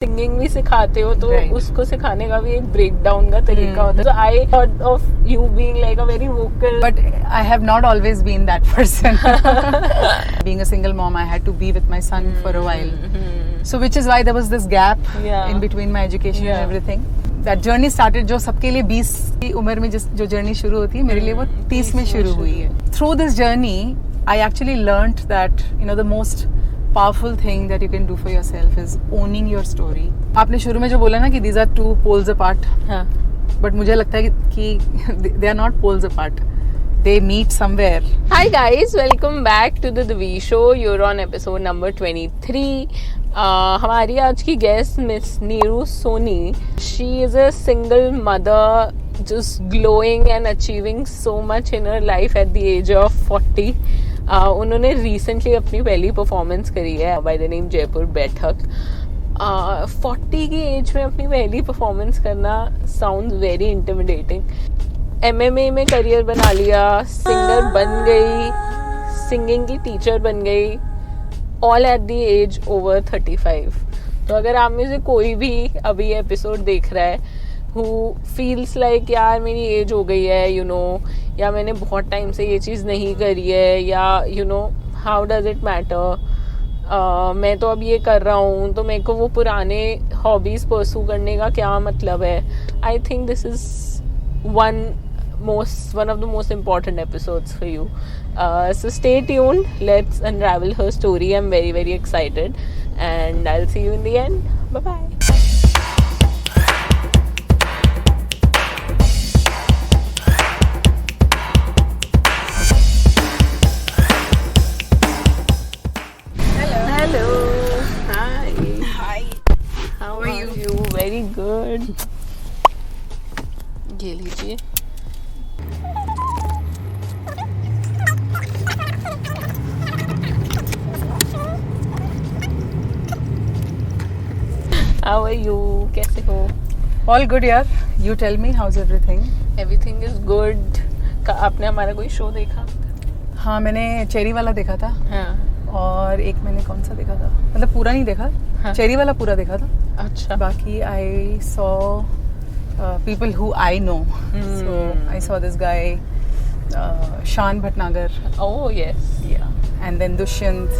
Singing भी सिखाते हो तो उसको सिखाने का भी एक ब्रेक डाउन का तरीका होता है. So I thought of you being like a very vocal. But I have not always been that person. Being a single mom, I had to be with my son for a while. So which is why there was this gap in between my education and everything. That journey started जो सबके लिए 20 की उम्र में जो journey शुरू होती है, मेरे लिए वो 30 में शुरू हुई है. Through this journey, I actually learnt that the most powerful thing that you can do for yourself is owning your story. आपने शुरू में जो बोला ना कि these are two poles apart. हाँ. But मुझे लगता है कि they are not poles apart. They meet somewhere. Hi guys, welcome back to TheDiviShow. You're on episode number 23. हमारी आज की guest miss Neeru Soni. She is a single mother, just glowing and achieving so much in her life at the age of 40. उन्होंने recently अपनी पहली performance करी है by the name Jaipur बैठक. 40 की एज में अपनी पहली परफॉर्मेंस करना साउंड्स वेरी इंटिमिडेटिंग. MMA में करियर बना लिया, सिंगर बन गई, सिंगिंग की टीचर बन गई, all at the age over 35. तो अगर आप में से कोई भी अभी एपिसोड देख रहा है who feels like यार मेरी एज हो गई है, या मैंने बहुत टाइम से ये चीज़ नहीं करी है, या हाउ डज इट मैटर, मैं तो अब ये कर रहा हूँ तो मेरे को वो पुराने हॉबीज़ परस्यू करने का क्या मतलब है. I think this is one of the most important episodes for you. So stay tuned. Let's unravel her story. I'm very, very excited. And I'll see you in the end. Bye-bye. Very good. ये लीजिए. How are you? कैसे हो? All good यार. You tell me, how's everything? Everything is good. आपने हमारा कोई show देखा? हाँ, मैंने चेरी वाला देखा था. हाँ. और एक मैंने कौन सा देखा था, मतलब पूरा नहीं देखा. हाँ. चेरी वाला पूरा देखा था. अच्छा. बाकी I saw people who I know. So I saw this guy Shan Bhatnagar. Oh yes. Yeah. And then Dushyant.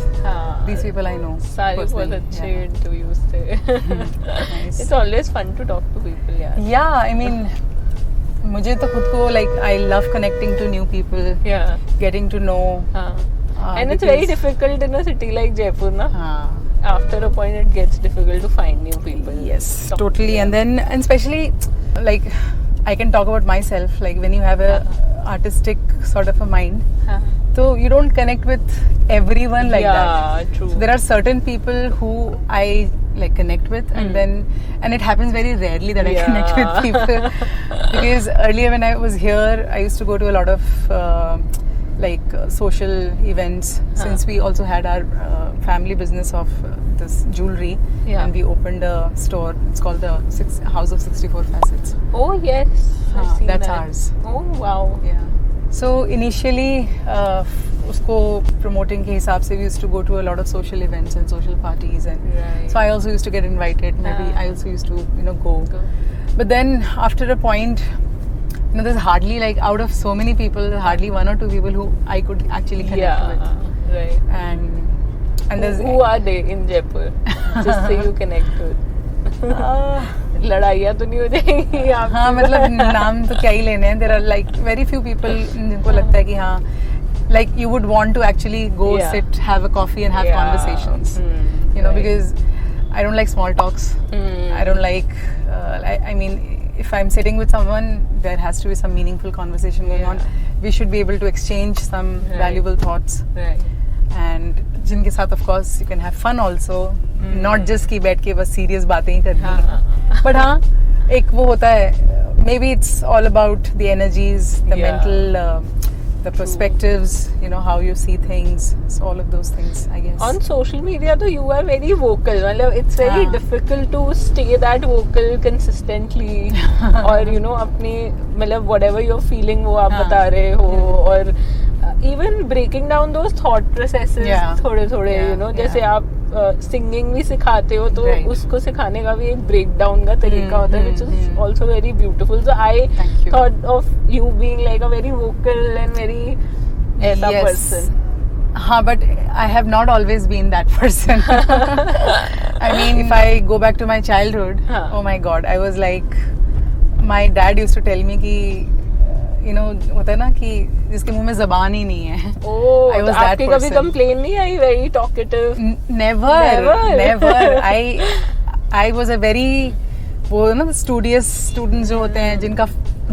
These people I know. सारे बहुत अच्छे interviews थे. Nice. It's always fun to talk to people. Yeah, I mean मुझे तो खुद को like I love connecting to new people. Yeah. Getting to know. And it's very difficult in a city like Jaipur, na? After a point it gets difficult to find new people. Yes, totally. And especially like I can talk about myself, like when you have a artistic sort of a mind, so you don't connect with everyone like that. Yeah, true. So there are certain people who I like connect with, and it happens very rarely that I connect with people. Because earlier when I was here, I used to go to a lot of social events, since we also had our family business of this jewelry, and we opened a store. It's called the House of 64 Facets. Oh yes, that's ours. Oh wow. Yeah. So initially usko promoting ke hisab se we used to go to a lot of social events and social parties, and so I also used to get invited. Maybe I also used to go. But then after a point, there's hardly, like, out of so many people, hardly one or two people who I could actually connect with. Right. And there's who are they in Jaipur? Just say you connect with. लड़ाइयाँ तो नहीं हो जाएंगी आप? हाँ, मतलब नाम तो क्या ही लेने हैं. There are like very few people जिनको लगता है कि हाँ, like you would want to actually go sit, have a coffee and have conversations. Because I don't like small talks. I don't like. I mean, if I'm sitting with someone, there has to be some meaningful conversation going on. We should be able to exchange some valuable thoughts. Right. And जिनके साथ of course you can have fun also. Not just कि बैठ के बस serious बातें ही करनी. But हाँ, एक वो होता है. Maybe it's all about the energies, the mental, the perspectives, how you see things. So all of those things, I guess. On social media, though, you are very vocal. It's very difficult to stay that vocal consistently. Or, अपनी, whatever you're feeling, वो आप बता रहे हो. और even breaking down those thought processes, थोड़े-थोड़े, जैसे आप सिंगिंग भी सिखाते हो, तो Right. उसको सिखाने का भी एक ब्रेक डाउन का तरीका होता है, which is also very beautiful. So I Thank you. thought of you being like a very vocal and very ऐसा Yes. person. हाँ, but I have not always been that person. I mean, if I go back to my childhood, हाँ. oh my God, I was like, my dad used to tell me कि you know, होता है ना कि जिसके मुंह में जबान ही नहीं है. Oh, I was तो that आपके कभी person. complain नहीं आई, very talkative? Never. I was a very, वो ना studious students जो होते हैं जिनका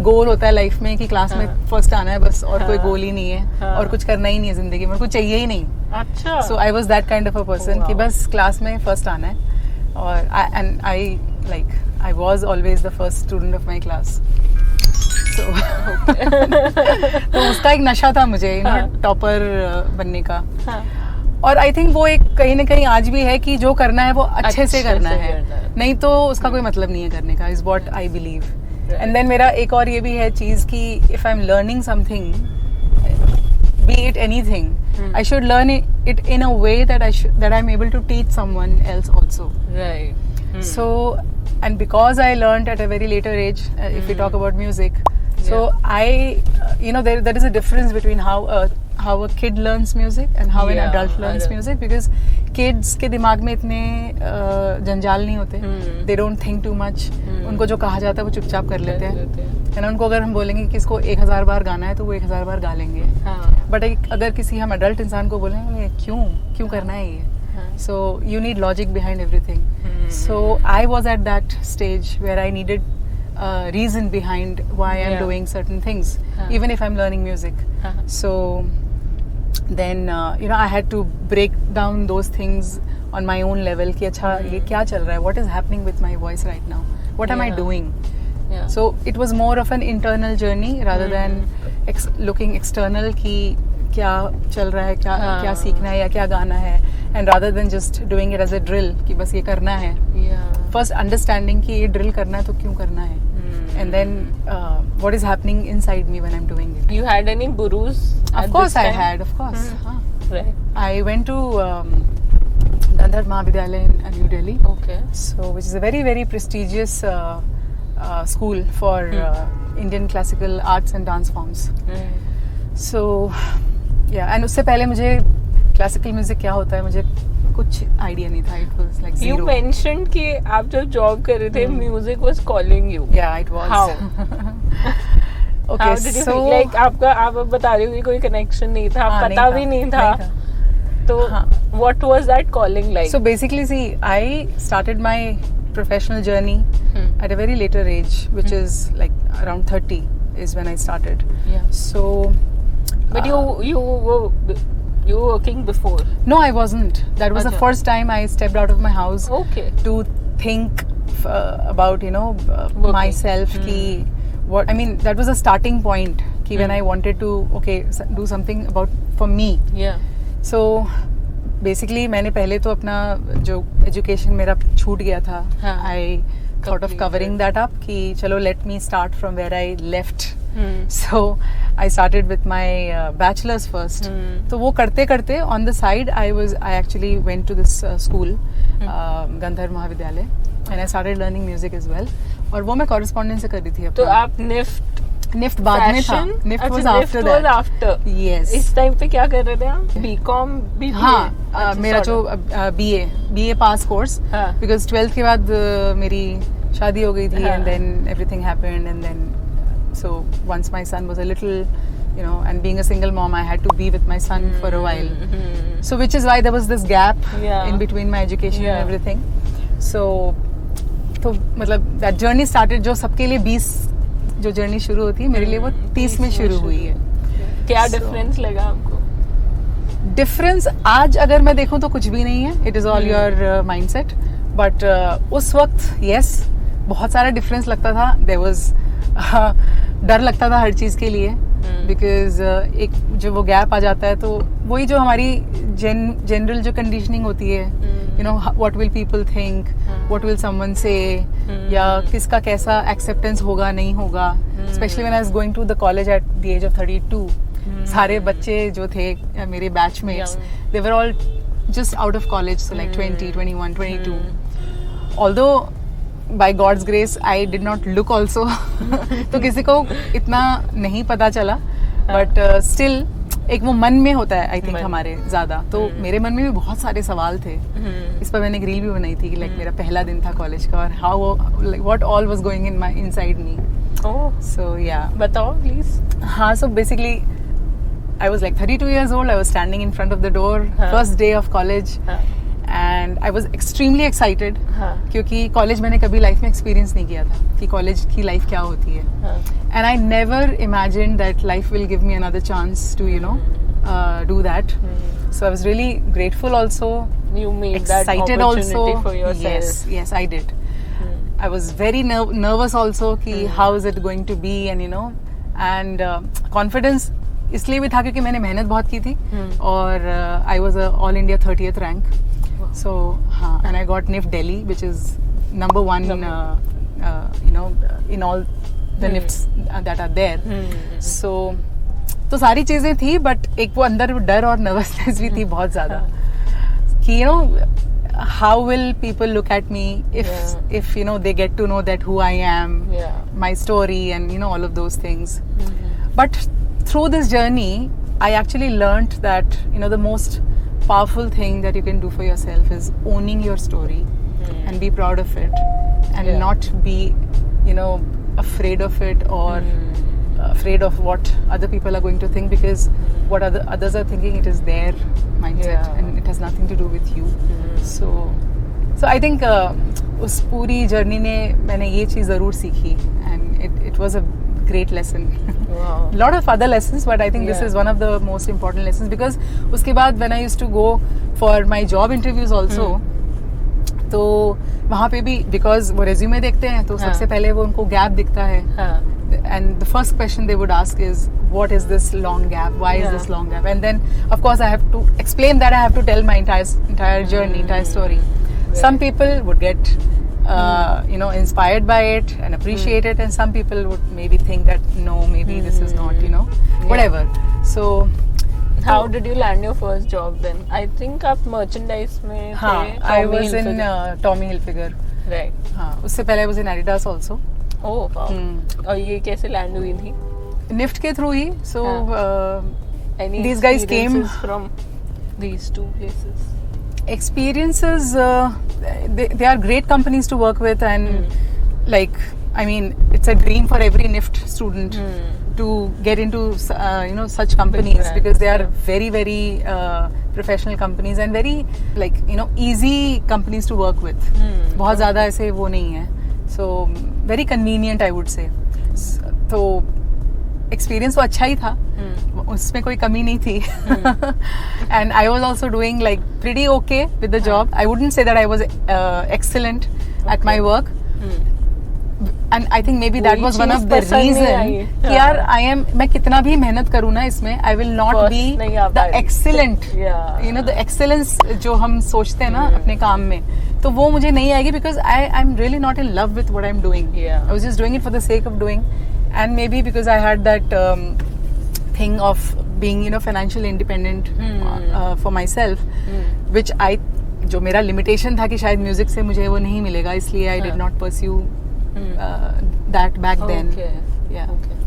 गोल होता है लाइफ में कि क्लास में फर्स्ट आना है बस, और कोई गोल ही नहीं है और कुछ करना ही नहीं है जिंदगी में, कुछ चाहिए ही नहीं. अच्छा. So I was that kind of a person कि बस क्लास में फर्स्ट आना है, और I was always the first student of my class. So तो उसका एक नशा था मुझे, टॉपर बनने का. और आई थिंक वो एक कहीं ना कहीं आज भी है कि जो करना है वो अच्छे से करना है, नहीं तो उसका कोई मतलब नहीं है करने का, is what I believe. And then मेरा एक और ये भी है चीज कि if I am learning something, be it anything, I should learn it in a way that I'm able to teach someone else also. Right. So, and because I learned at a very later age, if we talk about music, so I, there is a difference between how a kid learns music and how an adult learns music, because kids के दिमाग में इतने जंजाल नहीं होते, they don't think too much. उनको जो कहा जाता है वो चुपचाप कर लेते हैं. है ना, उनको अगर हम बोलेंगे कि इसको 1000 बार गाना है तो वो 1000 बार गा लेंगे. बट अगर किसी हम अडल्ट इंसान को बोलेंगे क्यों करना है ये, so you need logic behind everything. So I was at that stage where I needed a reason behind why I'm doing certain things, even if I'm learning music. So then I had to break down those things on my own level कि अच्छा ये क्या चल रहा है, what is happening with my voice right now, what am I doing. So it was more of an internal journey rather than looking external कि क्या चल रहा है, क्या सीखना है या क्या गाना है, and rather than just doing it as a drill कि बस ये करना है. First understanding कि ये drill करना है तो क्यों करना है, and then what is happening inside me when I'm doing it. You had any gurus? Of course I had, of course. Right. I went to Gandharva Mahavidyalaya in New Delhi. Okay. So which is a very very prestigious school for Indian classical arts and dance forms. So yeah, and उससे पहले मुझे classical music क्या होता है मुझे कुछ idea नहीं था. It was like zero. You mentioned कि आप जब जॉब कर रहे थे, music was calling you. Yeah, it was. How? Okay, How did you so feel? Like आप बता रही हो कि कोई connection नहीं था, पता भी नहीं था. तो what was that calling like? So basically, see, I started my professional journey at a very later age, which is like around 30 is when I started. Yeah. So. But you were working before? No, I wasn't. That was the first time I stepped out of my house. Okay. To think about myself. Ki what I mean, that was a starting point. Ki when I wanted to do something for me. Yeah. So basically मैंने पहले तो अपना जो education मेरा छूट गया था. I thought of covering that up कि चलो let me start from where I left. So I started with my bachelor's first. तो वो करते करते on the side I actually went to this school, Gandharva Mahavidyalaya, and I started learning music as well. और वो मैं correspondence से कर रही थी. तो आप NIFT बाद में था. NIFT was after that. was after. Yes. इस टाइम पे क्या कर रहे थे आप? BCom, BBA? हाँ, मेरा जो BA pass course, because 12th के बाद मेरी शादी हो गई थी, and then everything happened, and then so once my son was a little, and being a single mom, I had to be with my son for a while. So which is why there was this gap in between my education and everything. So तो मतलब that journey started, जो सबके लिए 20 जो journey शुरू होती है, मेरे लिए वो 30 में शुरू हुई है. क्या डिफरेंस लगा आपको? डिफरेंस आज अगर मैं देखूं तो कुछ भी नहीं है. It is all your mindset. But उस वक्त यस बहुत सारा डिफरेंस लगता था. देयर वाज डर लगता था हर चीज के लिए, बिकॉज एक जो वो गैप आ जाता है तो वही जो हमारी जनरल जो कंडीशनिंग होती है, what will people think, what will someone say, या किसका कैसा एक्सेप्टेंस होगा नहीं होगा. Specially when I was going to the college at the age of 32, सारे बच्चे जो थे मेरे batchmates, they were all just out of college, so like 20, 21, 22. Although by God's grace I did not look also तो किसी को इतना नहीं पता चला, but still एक वो मन में होता है आई थिंक हमारे ज़्यादा, तो मेरे मन में भी बहुत सारे सवाल थे. इस पर मैंने एक रील भी बनाई थी कि लाइक मेरा पहला दिन था कॉलेज का और how like what all was going in my inside me. So yeah बताओ प्लीज. हाँ, so basically I was like 32 years old. I was standing in front of the door, first day of college, and I was extremely excited क्योंकि college मैंने कभी life में experience नहीं किया था कि college की life क्या होती है. And I never imagined that life will give me another chance to do that. So I was really grateful also. You made excited that opportunity also for yourself. Yes, I did. I was very nervous also कि how is it going to be, and confidence इसलिए भी था क्योंकि मैंने मेहनत बहुत की थी और I was all India 30th rank. So हाँ, and I got NIFT Delhi which is number 1 in all the NIFTs that are there. So तो सारी चीजें थी, बट एक वो अंदर डर और नर्वसनेस भी थी बहुत ज्यादा कि how will people look at me if they get to know that who I am, my story, and all of those things. But through this journey, I actually learned that the most powerful thing that you can do for yourself is owning your story and be proud of it, and not be afraid of it or afraid of what other people are going to think, because what others are thinking, it is their mindset and it has nothing to do with you. So I think उस पूरी journey ने मैंने ये चीज़ ज़रूर सीखी, and it was a great lesson. Wow. Lot of other lessons, but I think this is one of the most important lessons, because उसके बाद when I used to go for my job interviews also, तो वहाँ पे भी because वो resume देखते हैं तो सबसे पहले वो उनको gap दिखता है, and the first question they would ask is what is this long gap, why is this long gap, and then of course I have to explain that I have to tell my entire journey, entire story. Some people would get inspired by it and appreciate it, and some people would maybe think that no, maybe this is not, whatever. So how did you land your first job then? I think आप merchandise में थे. I was in Tommy Hilfiger. Right. हाँ, उससे पहले I was in Adidas also. Oh wow. और ये कैसे land हुई थी? Nift के through he. So any these guys came from these two places. Experiences, they are great companies to work with, and like I mean it's a dream for every Nift student to get into such companies, because they are very very professional companies and very like easy companies to work with. बहुत ज़्यादा ऐसे वो नहीं है, so very convenient I would say. तो experience तो अच्छा ही था, उसमें कोई कमी नहीं थी. And I was also doing like pretty okay with the job. I wouldn't say that I was excellent at my work, and I think maybe that was one of the reason कि यार मैं कितना भी मेहनत करूँ ना इसमें, I will not be the excellent, the excellence जो हम सोचते हैं ना अपने काम में, तो वो मुझे नहीं आएगी, because I am really not in love with what I am doing. I was just doing it for the sake of doing. And maybe because I had that thing of being financially independent for myself, which जो मेरा limitation था कि शायद music से मुझे वो नहीं मिलेगा, इसलिए I did not pursue that back then. Yeah. Okay.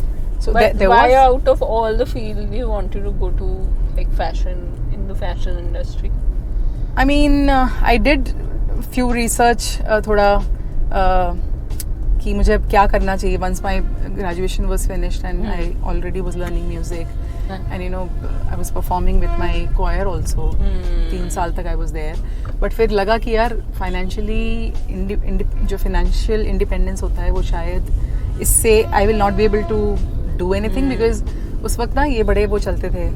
So but why out of all the field you wanted to go to like fashion, in the fashion industry? I mean I did few research थोड़ा कि मुझे अब क्या करना चाहिए. Once my graduation was finished and I already was learning music, and I was performing with my choir also. 3 साल तक I was there. But फिर लगा कि यार financially जो financial independence होता है वो शायद इससे I will not be able to do anything, because उस वक्त ना ये बड़े वो चलते थे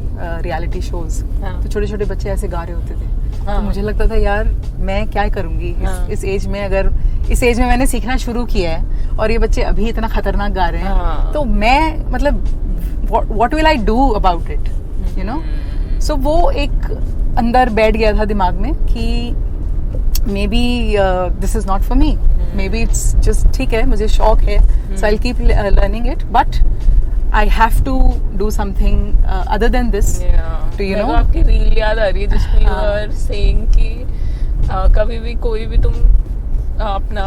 रियलिटी शोज, तो छोटे छोटे बच्चे ऐसे गा रहे होते थे. तो मुझे लगता था यार मैं क्या करूँगी इस एज में, अगर इस एज में मैंने सीखना शुरू किया है और ये बच्चे अभी इतना खतरनाक गा रहे हैं, तो मैं मतलब what will I do about it, so वो एक अंदर बैठ गया था दिमाग में कि maybe this is not for me, maybe it's just ठीक है, मुझे शौक है, so I will keep learning it, but I have to do something other than this. To, you know, आपकी रील याद आ रही है जिसमें you are saying कि कभी भी कोई भी तुम अपना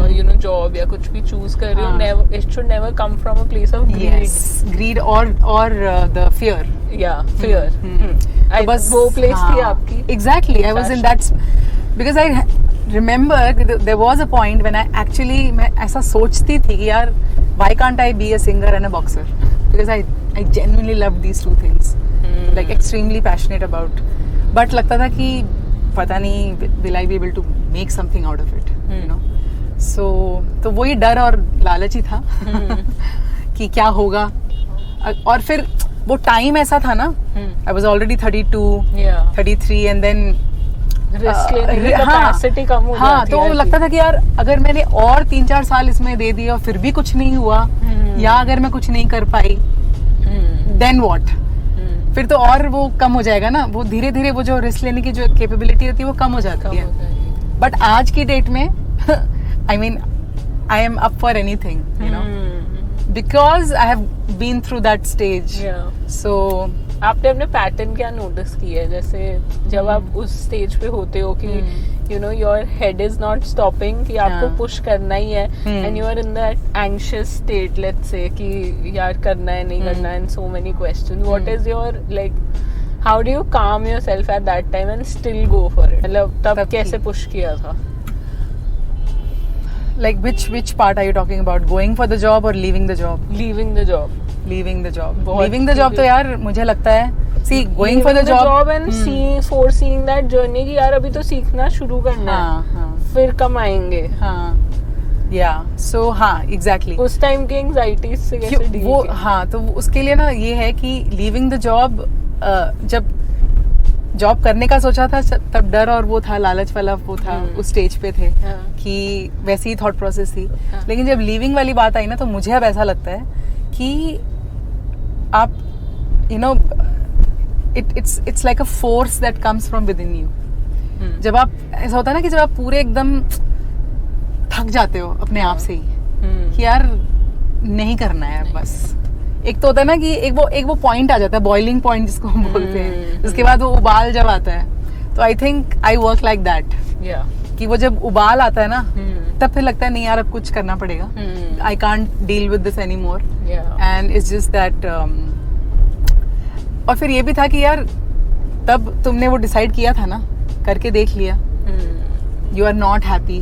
you know job या कुछ भी choose कर रहे हो, never it should never come from a place of greed. Yes, greed or the fear. Yeah, fear. बस वो place थी आपकी. Exactly, I was in that because I remember there was a point when I actually मैं ऐसा सोचती थी कि यार why can't I be a singer and a boxer, because I genuinely loved these two things, like extremely passionate about, but लगता था कि पता नहीं will I be able to make something out of it, you know. So तो वही डर और लालच ही था कि क्या होगा. और फिर वो टाइम ऐसा था ना, I was already 32, 33 and then risk लेने की कैपेसिटी कम हो जाती है. तो लगता था कि यार अगर मैंने और 3-4 साल इसमें दे दिए और फिर भी कुछ नहीं हुआ, या अगर मैं कुछ नहीं कर पाई, देन व्हाट. फिर तो और वो कम हो जाएगा ना. वो धीरे धीरे वो जो रिस्क लेने की जो कैपेबिलिटी होती है वो कम हो जाती है. बट आज की डेट में I mean I am up for anything, you know, because I have been through that stage. So आपने अपने पैटर्न क्या नोटिस किया है, जैसे जब आप उस स्टेज पे होते हो कि you know your head is not stopping, कि आपको पुश करना ही है, and you are in that anxious state, let's say कि यार करना है नहीं करना है, and so many questions. What is your like how do you calm yourself at that time and still go for it? मतलब तब कैसे पुश किया था? Like which part are you talking about? Going for the job or leaving the job? Leaving the job. Leaving the job. Leaving the job तो यार मुझे लगता है, see going for the job and foreseeing that journey कि यार अभी तो सीखना शुरू करना है, फिर कमाएंगे. Yeah, so हाँ exactly. उस टाइम की एंजाइटी से कैसे डील वो हाँ, तो उसके लिए ना ये है कि leaving the job, जब जॉब करने का सोचा था तब डर और वो था, लालच वाला वो था, उस स्टेज पे थे कि वैसी ही थॉट प्रोसेस थी. लेकिन जब लीविंग वाली बात आई ना, तो मुझे अब ऐसा लगता है कि आप you know it's like a force that comes from with in you. जब आप ऐसा होता है ना कि जब आप पूरे एकदम थक जाते हो अपने आप से ही कि यार नहीं करना है बस. एक तो होता है ना कि एक वो पॉइंट आ जाता है, बॉइलिंग पॉइंट जिसको हम बोलते हैं, उसके बाद वो उबाल जब आता है, तो I think I work like that, कि वो जब उबाल आता है ना, तब फिर लगता है नहीं यार अब कुछ करना पड़ेगा, I can't deal with this any more, and it's just that. और फिर ये भी था कि यार तब तुमने वो डिसाइड किया था ना, करके देख लिया, you are not happy,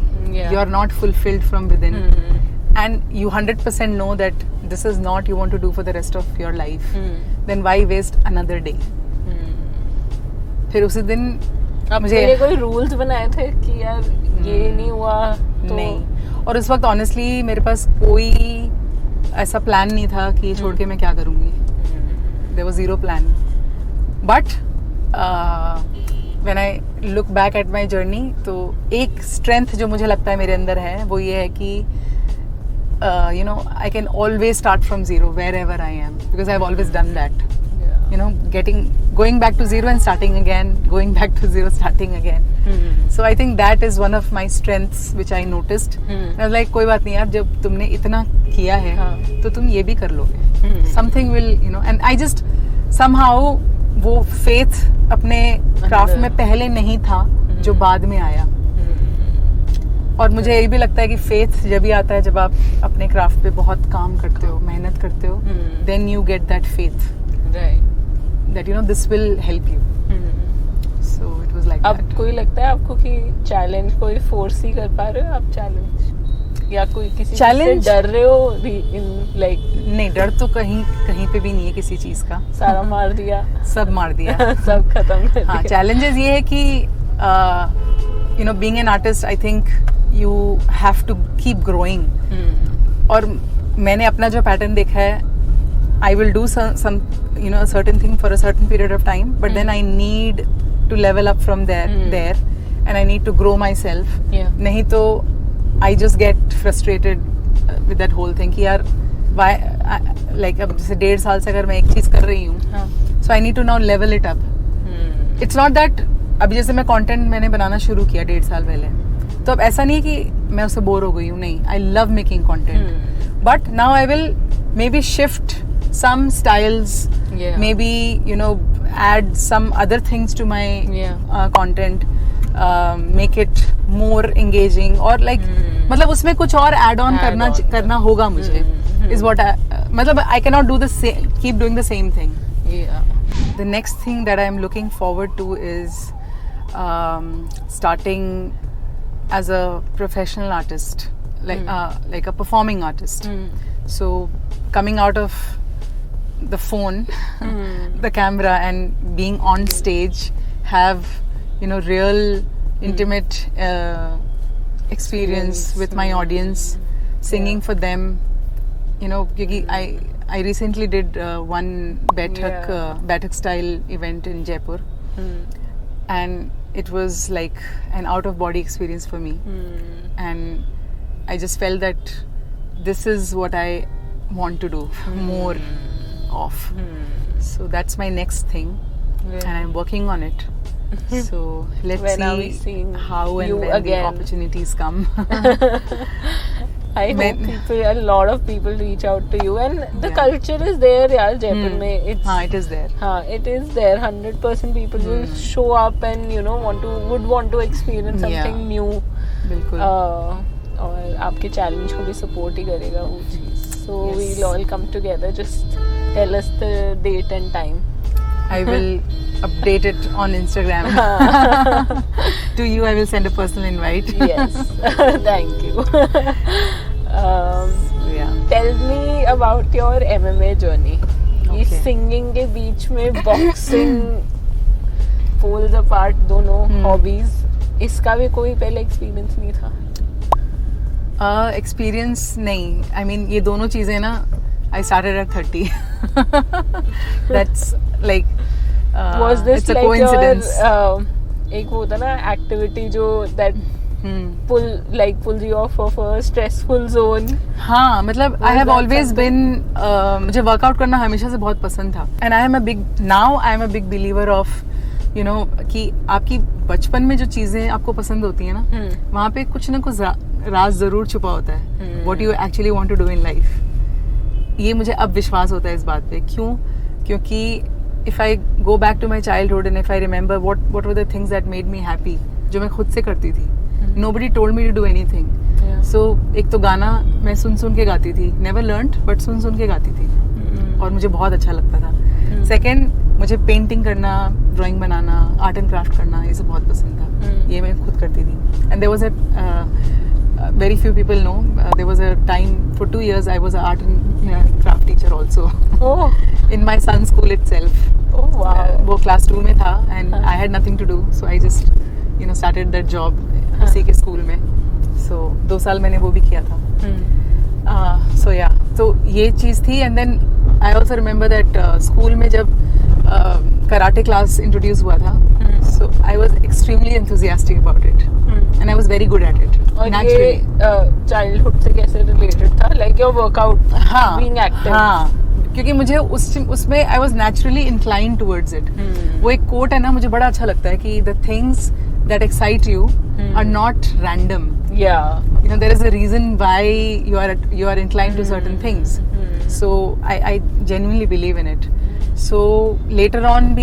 you are not fulfilled from within, and you 100% know that this is not you want to do for the rest of your life, then why waste another day? फिर उसी दिन मुझे कोई rules बनाए थे कि यार ये नहीं हुआ तो नहीं. और उस वक्त ऑनेस्टली मेरे पास कोई ऐसा प्लान नहीं था कि छोड़ के मैं क्या करूँगी. There was zero plan. But when I look back at my journey, तो एक स्ट्रेंथ जो मुझे लगता है मेरे अंदर है वो ये है कि you know, I can always start from zero wherever I am, because I've always done that. You know, going back to zero and starting again, going back to zero, starting again. So I think that is one of my strengths which I noticed. I was like, कोई बात नहीं यार, जब तुमने इतना किया है तो तुम ये भी कर लोगे. Something will, you know, and I just somehow वो faith अपने craft में पहले नहीं था जो बाद में आया. और मुझे ये भी लगता है कि फेथ जब भी आता है जब आप अपने क्राफ्ट पे बहुत काम करते हो, मेहनत करते हो, then you get that faith that you know this will help you. So it was like that. अब कोई लगता है आपको कि चैलेंज कोई फोर्स ही कर पा रहे हो आप चैलेंज, या कोई किसी चैलेंज से डर रहे हो लाइक? नहीं, डर तो कहीं पे भी नहीं है किसी चीज का. सारा मार दिया, सब मार दिया सब खत्म कर दिया. हाँ, चैलेंजेस ये है कि you know, being an artist, I think you have to keep growing. और मैंने अपना जो पैटर्न देखा है, I will do some you know, a certain thing for a certain period of time, but then I need to level up from there, and I need to grow myself. नहीं तो I just get frustrated with that whole thing कि यार why like अब जैसे 1.5 साल से अगर मैं एक चीज कर रही हूँ, so I need to now level it up. It's not that अभी जैसे मैं कंटेंट मैंने बनाना शुरू किया 1.5 साल पहले, तो अब ऐसा नहीं है कि मैं उससे बोर हो गई हूँ, नहीं, I love making content, but now I will may be shift some styles, maybe add some other things to my content, make it more engaging, or like मतलब उसमें कुछ और add on करना होगा मुझे, is what मतलब I cannot do keep doing the same thing. The next thing that I am looking forward to is starting as a professional artist, like a performing artist. So coming out of the phone, the camera, and being on stage, have real intimate experience with my audience, singing for them. Because I recently did one Baithak style event in Jaipur, and it was like an out of body experience for me, and I just felt that this is what I want to do more of. So that's my next thing, and I'm working on it. So let's see how and when the opportunities come. I hope a lot of people reach out to you, and the culture is there, yaar, Jaipur mein. It is there. It is there. 100% people will show up and would want to experience something new. बिल्कुल. और आपके challenge को भी support ही करेगा वो चीज़. So we'll all come together. Just tell us the date and time. I will update it on Instagram. To you, I will send a personal invite. Yes. Thank you. Tell me about your MMA journey. ये singing के बीच में boxing, poles apart, दोनों hobbies. इसका भी कोई पहले experience नहीं था? Experience नहीं. I mean ये दोनों चीजें ना, I started at 30. That's like was this it's a like coincidence. your एक वो होता ना activity जो that pulls you off of a stressful zone? हाँ, मतलब I have always been मुझे वर्कआउट करना हमेशा से बहुत पसंद था, and I am a big believer of कि आपकी बचपन में जो चीजें आपको पसंद होती है ना, वहाँ पे कुछ ना कुछ राज जरूर छुपा होता है. What you actually want to do in life. ये मुझे अब विश्वास होता है इस बात पे. क्यों? क्योंकि if I go back to my childhood and if I remember what were the things that made me happy, जो मैं खुद से करती थी. Nobody told me to do anything. So एक तो गाना मैं सुन के गाती थी. Never learned, but सुन के गाती थी. और मुझे बहुत अच्छा लगता था. Second, मुझे पेंटिंग करना, drawing banana, art and craft करना, ये सब बहुत पसंद था. ये मैं खुद करती थी. And there was very few people know, there was a time for 2 years I was an art and craft teacher also. In my son's school itself. Oh wow. वो class 2 में था, and I had nothing to do, so I just started that job उसी के school में. So 2 साल मैंने वो भी किया था. So yeah, तो ये चीज़ थी. And then I also remember that school में जब कराटे क्लास इंट्रोड्यूस हुआ था, so I was extremely enthusiastic about it, and I was very good at it. और ये childhood से कैसे related था? Like your workout, being active. हाँ, क्योंकि मुझे उसमें I was naturally inclined towards it. वो एक quote है ना, मुझे बड़ा अच्छा लगता है कि the things that excite you are not random. Yeah. There is a reason why you are inclined to certain things. So I genuinely believe in it. So later on,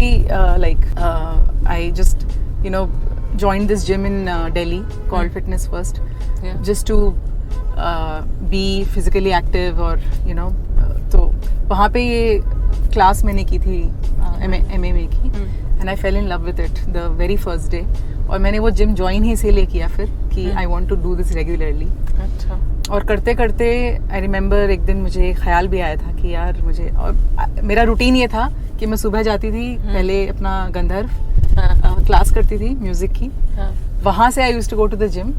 I just joined this gym in Delhi called Fitness First, just to be physically active, or तो वहाँ पे ये class मैंने की थी MMA की, and I fell in love with it the very first day. और मैंने वो जिम ज्वाइन ही इसीलिए किया फिर कि I want to do this regularly. अच्छा. और करते करते आई रिमेम्बर एक दिन मुझे ख्याल भी आया था कि यार मुझे, और मेरा रूटीन ये था कि मैं सुबह जाती थी, पहले अपना गंधर्व क्लास करती थी म्यूजिक की, वहाँ से I used to go to the gym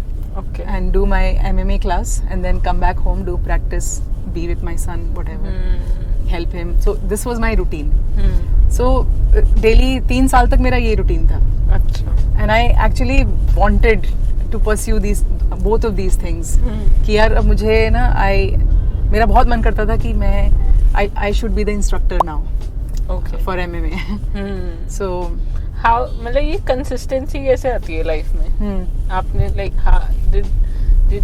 and do my MMA class, and then come back home, do practice, be with my son, whatever, help him. So this was my routine. So daily 3 साल तक मेरा ये routine था. अच्छा. And I actually wanted to pursue both of these things. कि यार अब मुझे ना मेरा बहुत मन करता था कि मैं I should be the instructor now. Okay. For MMA. So how, मतलब ये consistency कैसे आती है लाइफ में? आपने did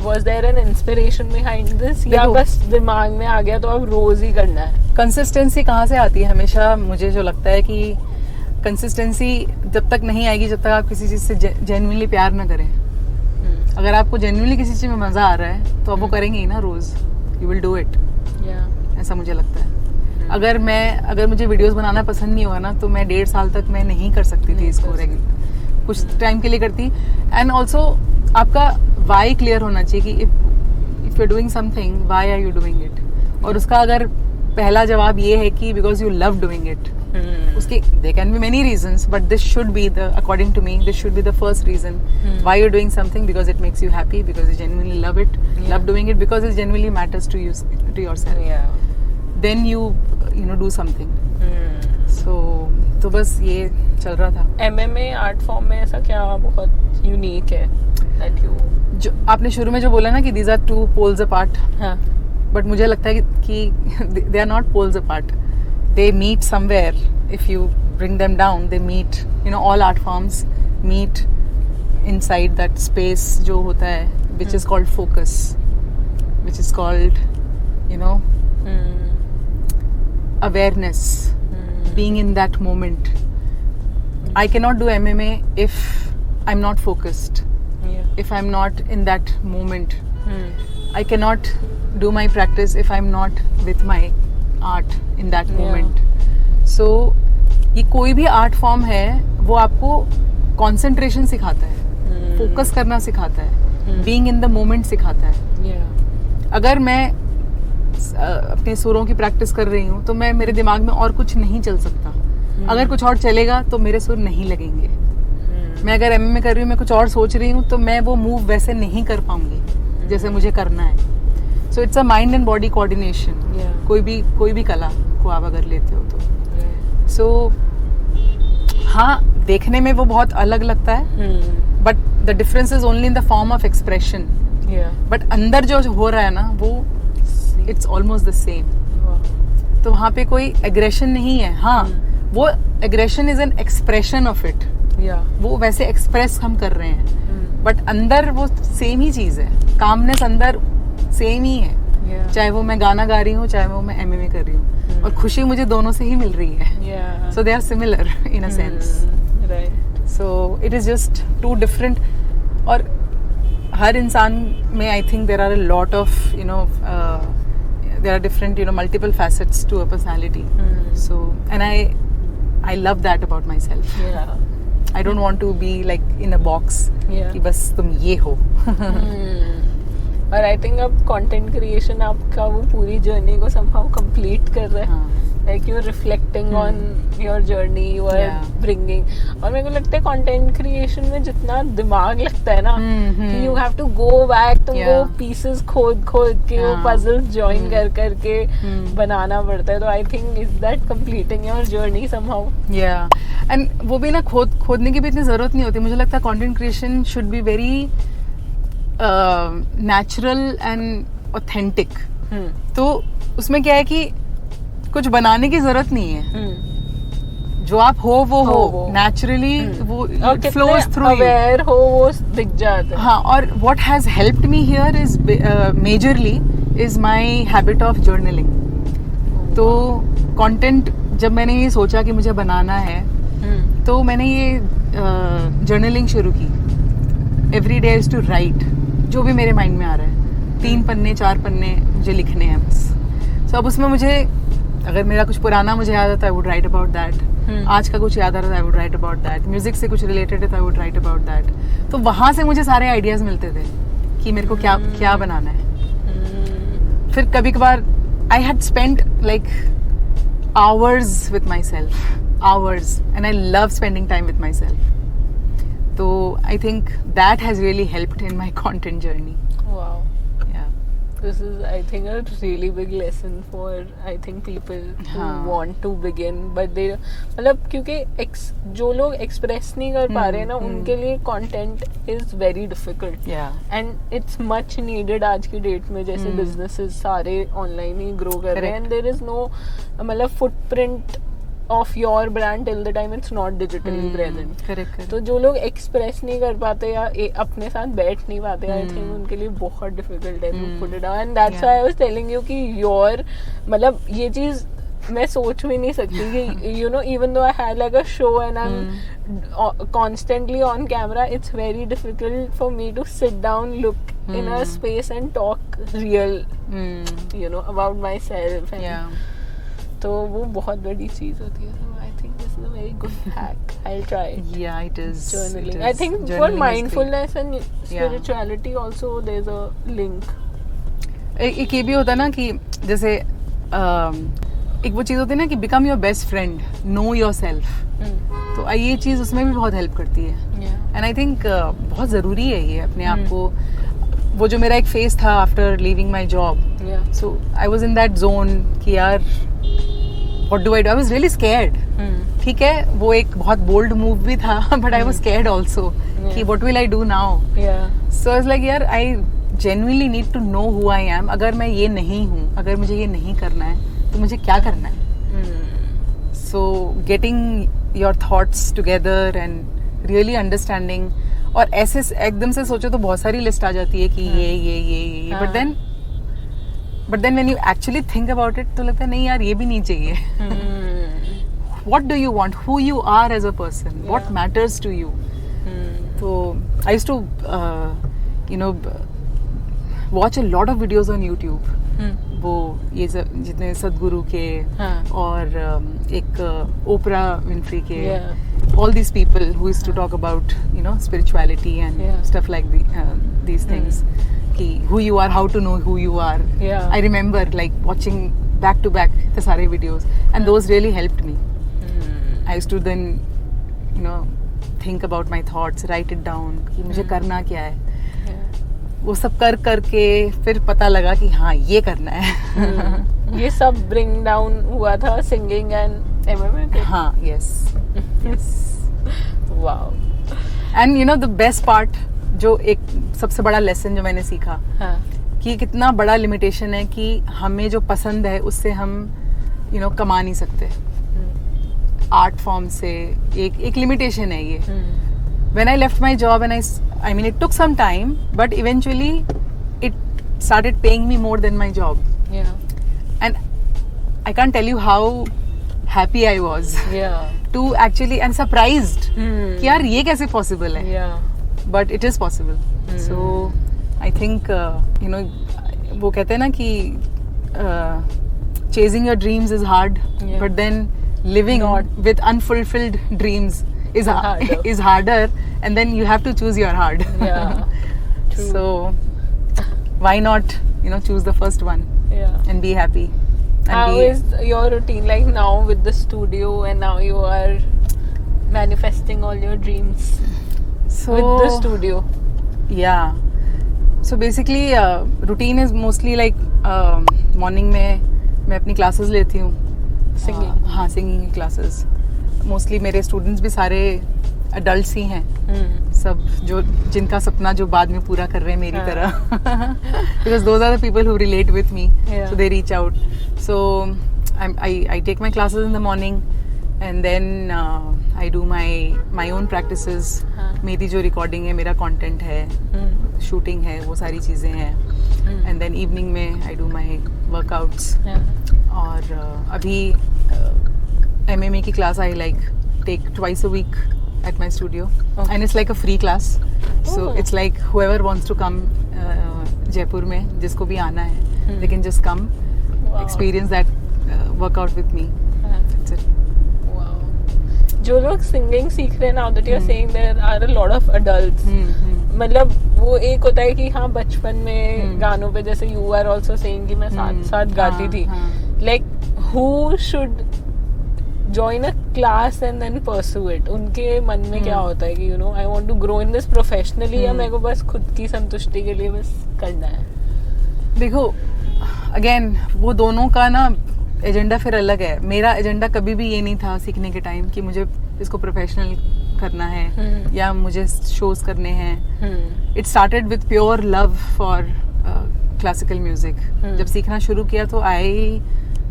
Was there an inspiration behind this या बस दिमाग में आ गया तो अब रोज ही करना है? कंसिस्टेंसी कहाँ से आती है? हमेशा मुझे जो लगता है कि कंसिस्टेंसी जब तक नहीं आएगी जब तक आप किसी चीज़ से जेन्युइनली प्यार ना करें. अगर आपको जेन्युइनली किसी चीज़ में मज़ा आ रहा है तो आप वो करेंगे ही ना रोज़. You will do it. ऐसा मुझे लगता है. अगर मुझे वीडियोस बनाना पसंद नहीं होगा ना तो मैं 1.5 साल तक मैं नहीं कर सकती थी इसको रेगुलर. कुछ टाइम के लिए करती. एंड ऑल्सो आपका वाई क्लियर होना चाहिए कि if you are doing something why are you doing it. और उसका अगर पहला जवाब ये है कि because you love doing it. उसके there can be many reasons but this should be according to me this should be the first reason why you're doing something, because it makes you happy, because you genuinely love it, love doing it, because it genuinely matters to you, to yourself. Then you know do something. तो बस ये चल रहा था. MMA art form में ऐसा क्या बहुत यूनिक है that you जो आपने शुरू में जो बोला ना कि these are two poles apart. हाँ. बट मुझे लगता है कि they are not poles apart. They meet somewhere. If you bring them down, they meet. You know, all art forms meet inside that space जो होता है, which is called focus, which is called, you know, awareness, being in that moment. I cannot do MMA if I'm not focused. If I'm not in that moment. I cannot do my practice if I'm not with my art in that moment. So ये कोई भी art form है वो आपको concentration सिखाता है, focus करना सिखाता है, बीइंग इन द मोमेंट सिखाता है. अगर मैं अपने सुरों की प्रैक्टिस कर रही हूँ तो मैं मेरे दिमाग में और कुछ नहीं चल सकता. अगर कुछ और चलेगा तो मेरे सुर नहीं लगेंगे. मैं अगर MMA कर रही हूँ, मैं कुछ और सोच रही हूँ तो मैं वो मूव वैसे नहीं कर पाऊंगी जैसे मुझे करना है. So it's a mind and body coordination. कोई भी कला को आप अगर लेते हो तो हाँ, देखने में वो बहुत अलग लगता है, but the difference is only in the form of expression. But अंदर जो हो रहा है ना वो इट्स ऑलमोस्ट द सेम. तो वहाँ पे कोई एग्रेशन नहीं है. हाँ, वो aggression is an expression of it. वो वैसे एक्सप्रेस हम कर रहे हैं, बट अंदर वो सेम ही चीज है. कामनेस अंदर सेम ही है. चाहे वो मैं गाना गा रही हूँ, चाहे वो मैं MMA कर रही हूँ. और खुशी मुझे दोनों से ही मिल रही है. So they are similar in a sense. So it is just too different. और हर इंसान में I think there are a lot of you know there are different multiple facets to a personality. So and I love that about myself. I don't want to be like in a box कि बस तुम ये हो. और I think अब content creation आपका वो पूरी जर्नी को समहाउ कंप्लीट कर रहा है. Like you are reflecting on your journey, you are bringing. और मेरे को लगता है कंटेंट क्रिएशन में जितना दिमाग लगता है ना कि you have to go back, तुमको पीसेस खोद के वो पजल्स जॉइन कर करके बनाना पड़ता है. तो I think is that completing your journey somehow. And वो भी ना खोदने की भी इतनी जरूरत नहीं होती. मुझे लगता है content creation should be very natural and authentic. तो उसमें क्या है कि कुछ बनाने की जरूरत नहीं है. जो आप हो वो हो नेचुरली, वो फ्लोज थ्रू. अवेयर हो वो दिख जाता है. हाँ, और what has helped me here is majorly is my habit of journaling. तो कंटेंट जब मैंने ये सोचा कि मुझे बनाना है तो मैंने ये जर्नलिंग शुरू की. Every day is to write जो भी मेरे माइंड में आ रहा है. 3 पन्ने 4 पन्ने मुझे लिखने हैं बस. सो अब उसमें मुझे अगर मेरा कुछ पुराना मुझे याद आता है, I would write about that. आज का कुछ याद आ रहा है, I would write about that. Music से कुछ रिलेटेड है तो I would write about that. तो वहां से मुझे सारे आइडियाज मिलते थे कि मेरे को क्या बनाना है. फिर कभी कभार I had spent like ours with my self, hours, and I love spending time with my self. So I think that has really helped in my content journey. Wow. Yeah. This is, I think, a really big lesson for, I think, people who want to begin, but they, मतलब क्योंकि जो लोग express नहीं कर पा रहे हैं ना, उनके लिए content is very difficult. Yeah. And it's much needed आज की डेट में, जैसे businesses सारे online ही grow कर रहे हैं, and there is no मतलब footprint of your brand till the time it's not digitally present. Correct. तो जो लोग express नहीं कर पाते या अपने साथ बैठ नहीं पाते, I think उनके लिए बहुत difficult है to put it down. And that's why I was telling you कि your मतलब ये चीज़ मैं सोच भी नहीं सकती कि you know, even though I had like a show and I'm constantly on camera, it's very difficult for me to sit down, look in a space and talk real, you know, about myself. And तो वो बहुत बड़ी चीज़ होती है. So I think this is a very good hack. I'll try it. Yeah, it is. Journaling. It is. I think Journaling for mindfulness and spirituality also there's a link. एक ये भी होता है ना कि जैसे एक वो चीज़ होती है ना कि become your best friend, know your self. तो ये चीज़ उसमें भी बहुत हेल्प करती है. एंड आई थिंक बहुत ज़रूरी है ये अपने आप को. वो जो मेरा एक फेज था after leaving my job, so I was in that zone कि यार what do I do. I was really scared. ठीक है, वो एक बहुत बोल्ड मूव भी था, but I was scared also कि what will I do now. So I was like यार I genuinely need to know who I am. अगर मैं ये नहीं हूँ, अगर मुझे ये नहीं करना है तो मुझे क्या करना है. So getting your thoughts together and really understanding. और ऐसे एकदम से सोचो तो बहुत सारी लिस्ट आ जाती है कि ये but then when you actually think about it तो लगता है नहीं यार ये भी नहीं चाहिए. What do you want, who you are as a person, what matters to you. तो I used to you know watch a lot of videos on YouTube. वो ये जितने सदगुरु के और एक ओपरा विनफ्री के, all these people who used to talk about, you know, spirituality and stuff like these things. Who you are, how to know who you are. I remember like watching back to back the sare videos, and those really helped me. I used to then, you know, think about my thoughts, write it down कि मुझे करना क्या है. वो सब करके फिर पता लगा कि हाँ ये करना है. ये सब bring down हुआ था singing and MMA. हाँ, yes. Wow. And you know the best part, जो एक सबसे बड़ा लेसन जो मैंने सीखा, कि कितना बड़ा लिमिटेशन है कि हमें जो पसंद है उससे हम you know कमा नहीं सकते. आर्ट फॉर्म से एक लिमिटेशन है ये. When I left my job and I mean it took some time, but eventually it started paying me more than my job. And I can't tell you how happy I was. To actually and surprised कि यार ये कैसे possible है. But it is possible. So I think you know वो कहते हैं ना कि chasing your dreams is hard, but then living with unfulfilled dreams is harder, and then you have to choose your hard. True. So why not, you know, choose the first one and be happy. How is your routine like now with the studio, and now you are manifesting all your dreams with the studio? So basically routine is mostly like morning में मैं अपनी classes लेती हूँ. Singing. हाँ, singing classes. Mostly मेरे students भी सारे adults ही हैं. सब जो जिनका सपना जो बाद में पूरा कर रहे हैं मेरी तरह. Because those are the people who relate with me. So they reach out. So I take my classes in the morning, and then I do my own practices. मेरी जो recording है, मेरा content है, shooting है, वो सारी चीज़ें हैं. And then evening में I do my workouts. और अभी MMA की class I like take twice a week at my studio. And it's like a free class. So it's like whoever wants to come Jaipur में, जिसको भी आना है, they can just come, experience that workout with me. That's it. Wow. जो लोग singing सीख रहे हैं, now that you're saying there are a lot of adults. मतलब वो एक होता है कि हाँ बचपन में गानों पे जैसे you are also saying कि मैं साथ गाती थी. Like who should join a class and then pursue it? उनके मन में क्या होता है कि you know I want to grow in this professionally, या मेरे को बस खुद की संतुष्टि के लिए बस करना है? देखो अगेन वो दोनों का ना एजेंडा फिर अलग है. मेरा एजेंडा कभी भी ये नहीं था सीखने के टाइम कि मुझे इसको प्रोफेशनल करना है या मुझे शोज करने हैं. It started with pure love for classical music. जब सीखना शुरू किया तो आई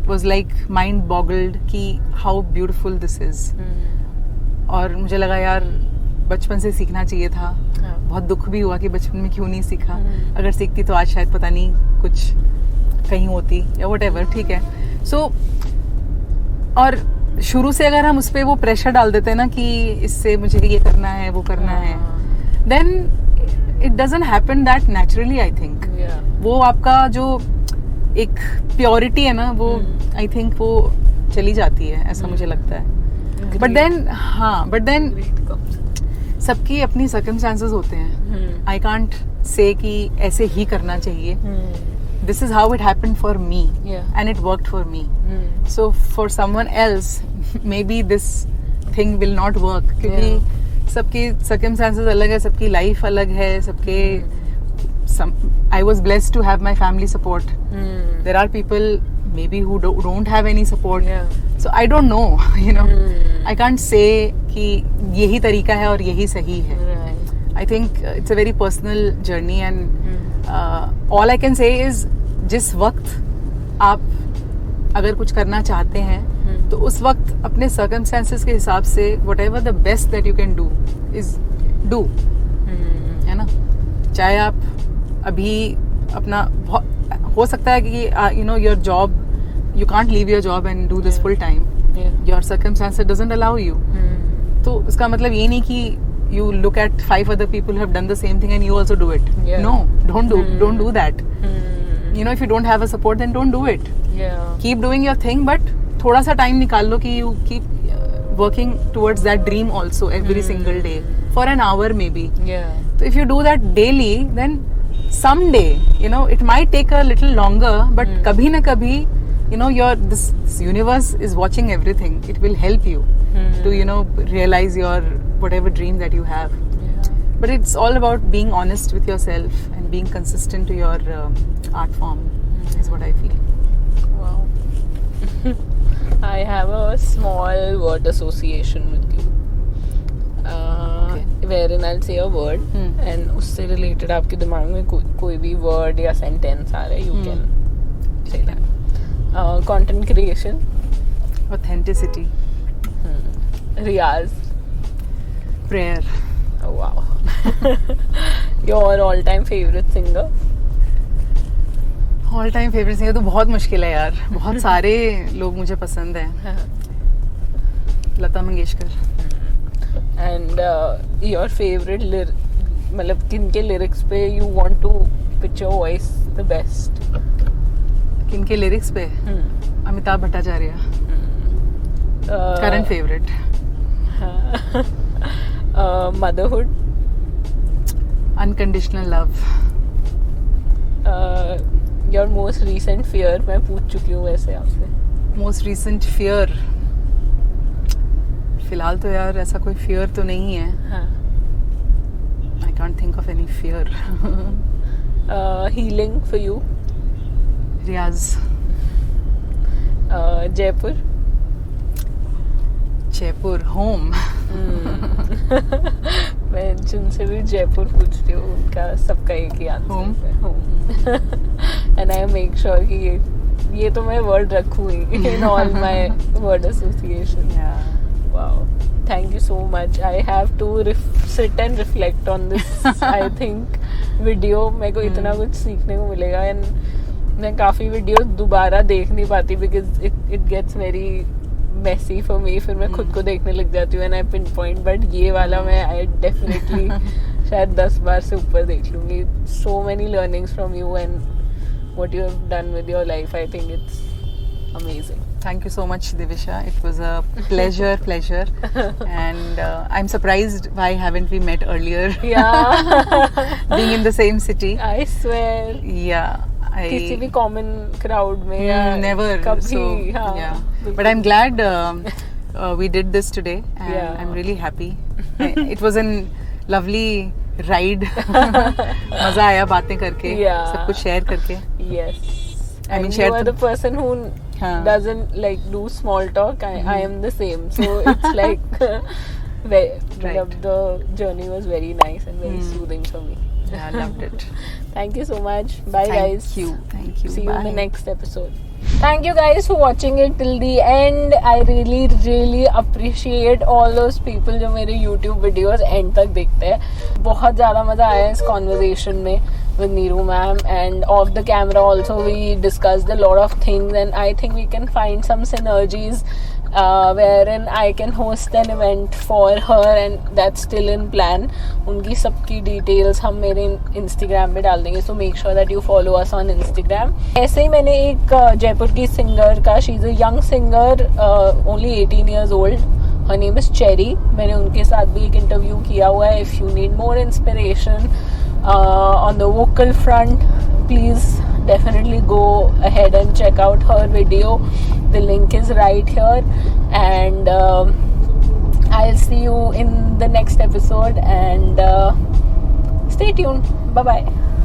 was like mind boggled कि how beautiful this is. और मुझे लगा यार बचपन से सीखना चाहिए था. बहुत दुख भी हुआ कि बचपन में क्यों नहीं सीखा. अगर सीखती तो आज शायद पता नहीं कुछ कहीं होती या whatever. ठीक है. So और शुरू से अगर हम उस पे वो प्रेशर डाल देते हैं ना कि इससे मुझे ये करना है वो करना है, then it doesn't happen that naturally, I think. वो आपका जो एक प्योरिटी है ना वो I think वो चली जाती है, ऐसा मुझे लगता है. But then सबकी अपनी circumstances होते हैं. I can't say कि ऐसे ही करना चाहिए. This is how it happened for me, and it worked for me. So for someone else, maybe this thing will not work. क्योंकि सबकी circumstances अलग है, सबकी life अलग है, सबके. I was blessed to have my family support. There are people maybe who don't have any support. So I don't know, you know. I can't say कि यही तरीका है और यही सही है. I think it's a very personal journey, and all I can say is जिस वक्त आप अगर कुछ करना चाहते हैं तो उस वक्त अपने circumstances के हिसाब से whatever the best that you can do is do. है ना. चाहे आप अभी अपना हो सकता है कि you know your job, you can't leave your job and do this full time. Your circumstances doesn't allow you. तो उसका मतलब ये नहीं कि you look at 5 other people who have done the same thing and you also do it. No, don't do that. You know, if you don't have a support, then don't do it. Keep doing your thing, but थोड़ा सा time निकाल लो कि you keep working towards that dream also every single day for an hour maybe. So if you do that daily, then someday, you know, it might take a little longer, but कभी ना कभी, you know, this universe is watching everything. It will help you to, you know, realize your whatever dream that you have. But it's all about being honest with yourself and being consistent to your art form is what I feel. Wow. I have a small word association with you. Wherein I'll say a word and उससे related आपके दिमाग में कोई भी word या sentence आ रहा है, you can say that. Content creation. Authenticity. Riyaz. Prayer. Oh, wow. Your all-time favorite singer? All-time favorite singer तो बहुत मुश्किल है यार. बहुत सारे लोग मुझे पसंद हैं. Lata Mangeshkar. And your favorite मतलब किनके lyrics पे you want to pitch your voice the best? किनके lyrics पे? Amitabh Bhattacharya. Current favorite. Motherhood. Unconditional love. Your most recent fear मैं पूछ चुकी हूँ वैसे आपसे. Most recent fear. फिलहाल तो यार ऐसा कोई fear तो नहीं है. I can't think of any fear. Healing for you. Riyaz. Jaipur. Jaipur home. मैं जिनसे भी जयपुर पूछती हूँ उनका सबका एक ही आंसर है home. And I make sure कि ये तो मैं वर्ड रखूँ ही in all my word association. Wow, thank you so much. I have to sit and reflect on this I think video. मेरे को इतना कुछ सीखने को मिलेगा. एंड मैं काफ़ी वीडियो दोबारा देख नहीं पाती because it gets very messy for me. फिर मैं खुद को देखने लग जाती हूँ and I pinpoint. But ये वाला मैं आई डेफिनेटली शायद 10 बार से ऊपर देख लूँगी. So many learnings from you and what you have done with your life. I think it's amazing. Thank you so much, Divisha. It was a pleasure. And I'm surprised why haven't we met earlier? Yeah. Being in the same city. I swear. Yeah. किसी भी common crowd में या never. कभी. So, yeah. But I'm glad we did this today, and I'm really happy. It was a lovely ride. मजा आया बातें करके, सब कुछ share करके. Yes. I mean, you are the person who doesn't like do small talk. I am the same. So it's like the journey was very nice and very soothing for me. Yeah, I loved it. Thank you so much. Bye, guys. Thank you. See you in the Bye. next episode. Thank you guys for watching it till the end. I really appreciate all those people जो मेरे YouTube videos end तक देखते हैं. बहुत ज़्यादा मज़ा आया इस conversation में with Neeru ma'am, and off the camera also we discussed a lot of things, and I think we can find some synergies wherein I can host an event for her, and that's still in plan. उनकी सबकी details हम मेरे Instagram पे डाल देंगे, so make sure that you follow us on Instagram. ऐसे ही मैंने एक जयपुर की singer का, she's a young singer, only 18 years old. Her name is Cherry. मैंने उनके साथ भी एक interview किया हुआ है. If you need more inspiration on the vocal front, please definitely go ahead and check out her video. The link is right here, and I'll see you in the next episode, and stay tuned. Bye bye.